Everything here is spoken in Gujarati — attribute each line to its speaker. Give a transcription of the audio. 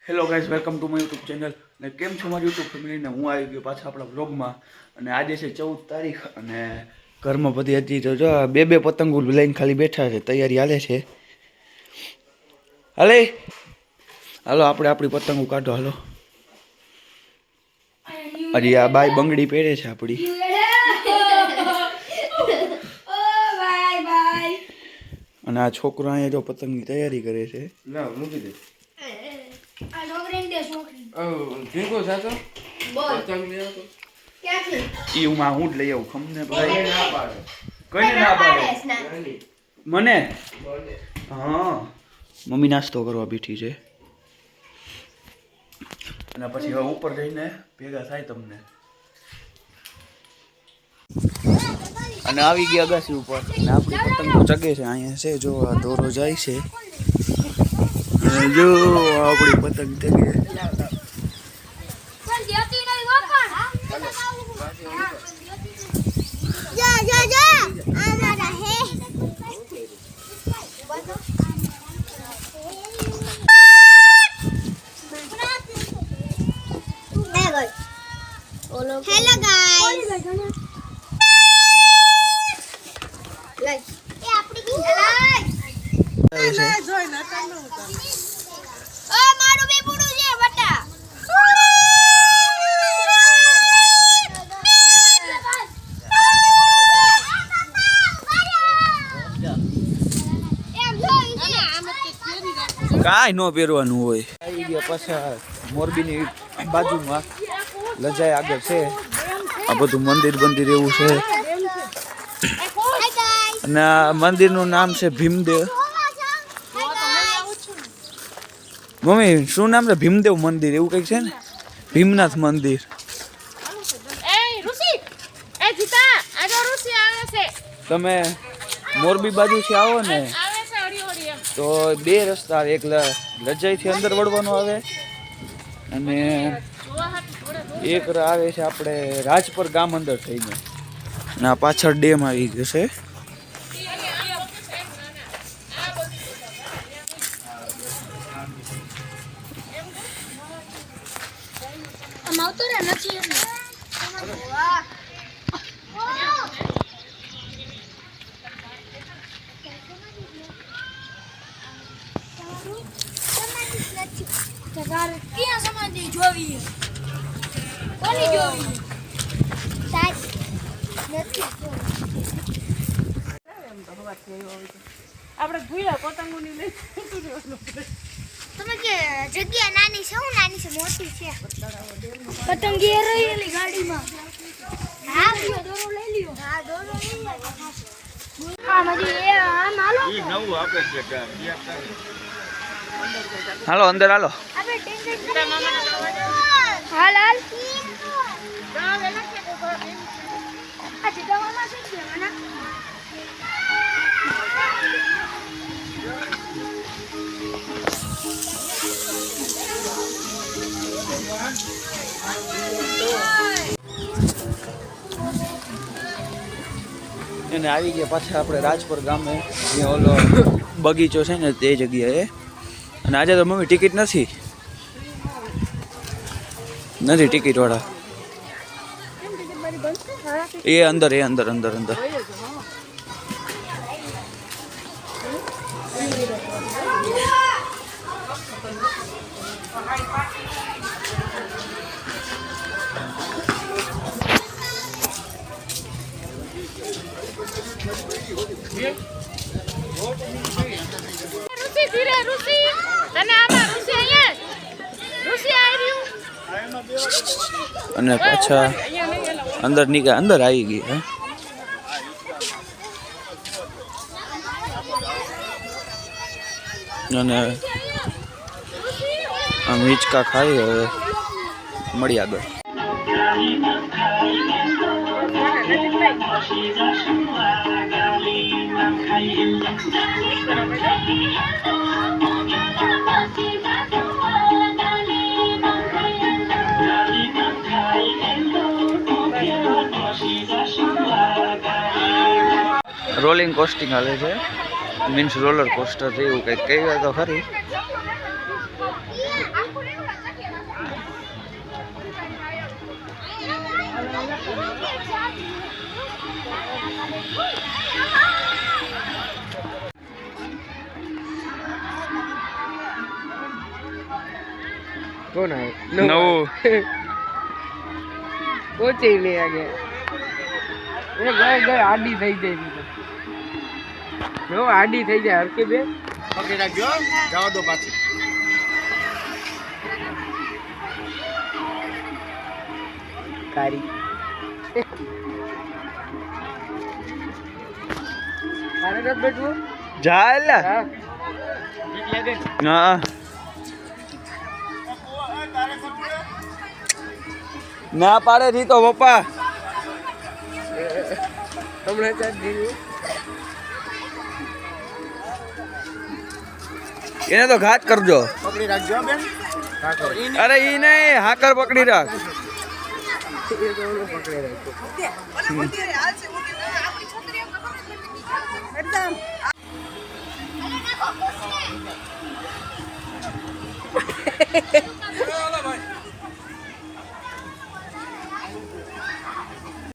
Speaker 1: Hello guys, welcome to my YouTube channel. ને કેમ છો મારી યુટ્યુબ ફેમિલીને? હું આવી ગયો પાછા આપણા વ્લોગમાં. અને આજે છે 14 તારીખ અને ઘરમાં બધી હજી તો જો બે પતંગો લઈને ખાલી બેઠા છે, તૈયારી હાલે છે. હાલે હાલો આપણે આપણી પતંગો કાઢો. હાલો અરે આ બાઈ બંગડી પહેરે છે આપણી. અને આ છોકરો અહીંયા જો પતંગની તૈયારી કરે છે. ના મૂકી દે. હું જ લઈ આવું ખમને કઈ ના પાડે મને. હા મમ્મી નાસ્તો કરવા બેઠી છે અને પછી હવે ઉપર જઈને ભેગા થાય તમને. અને આવી ગયા અગાસી ઉપર અને આપણી પતંગો ચગે છે. અહીંયા છે જો આ દોરો જાય છે. જો આપણી પતંગ ચગે.
Speaker 2: હેલો ગાઈસ, એ આપણી જોઈ ના કાનો ઓ મારું બેબુડું છે બટા.
Speaker 1: કાંઈ ન પહેરવાનું હોય. આવી ગયા પાછા મોરબીની બાજુમાં લજાય આગળ છે. આ બધું મંદિર એવું છે અને આ મંદિરનું નામ છે ભીમદેવ. મમ્મી શું નામ છે? ભીમદેવ મંદિર એવું કંઈક છે ને, ભીમનાથ મંદિર. તમે મોરબી બાજુથી આવો ને તો બે રસ્તા, એક લજાઈથી અંદર વળવાનો આવે અને એક આવે છે આપણે રાજપર ગામ અંદર થઈને. અને આ પાછળ ડેમ આવી ગયો છે.
Speaker 2: ક્યાં સમાધિ જોવી? કોની જોવી? સાચ નથી
Speaker 3: આપણે ભૂયા પતંગોની લઈ
Speaker 2: તમે કે જગ્યા નાની છે? હું નાની છે મોટી છે? પતંગી રહેલી ગાડીમાં. હા દોરો લઈ લ્યો. હા દોરો લઈ લ્યો. આ મજી એ આ નાલો ઈ નવું આપે છે.
Speaker 1: હાલો અંદર હાલો.
Speaker 2: આપણે ટેન્શન હાલ હાલ દવા વેલા કે તો આ દવામાં છે કે મને
Speaker 1: અને આવી ગયા પાછા આપણે રાજપર ગામે. જ્યાં ઓલો બગીચો છે ને તે જગ્યાએ. અને આજે તો મમ્મી ટિકિટ નથી ટિકિટ વાળા. એ અંદર અને પાછા અંદર આવી ગઈ. હે અને આમ હિંચકા ખાઈ. હવે મળી આગળ. રોલિંગ કોસ્ટિંગ હાલે છે. મીન્સ રોલર કોસ્ટર જેવું કંઈક કહેવાય તો ખરી.
Speaker 3: कौन है
Speaker 1: નવું
Speaker 3: कोचे नहीं आगे ये गए गए आडी થઈ જાય જો આડી થઈ જાય હરકે બે
Speaker 4: પકડી રાખજો જવા દો પાછી
Speaker 3: કારી તારે ન બેઠવું
Speaker 1: જા એલા
Speaker 3: હા
Speaker 1: હા ના પાડે રી તો પપ્પા
Speaker 3: હમણાં ચાર દીધું
Speaker 1: એને તો ઘાત કરજો
Speaker 4: પકડી રાખજો બેન હા કરો
Speaker 1: અરે ઈ નહીં હાકર પકડી રાખ
Speaker 3: એ તો ઓલો પકડે રાખ્યો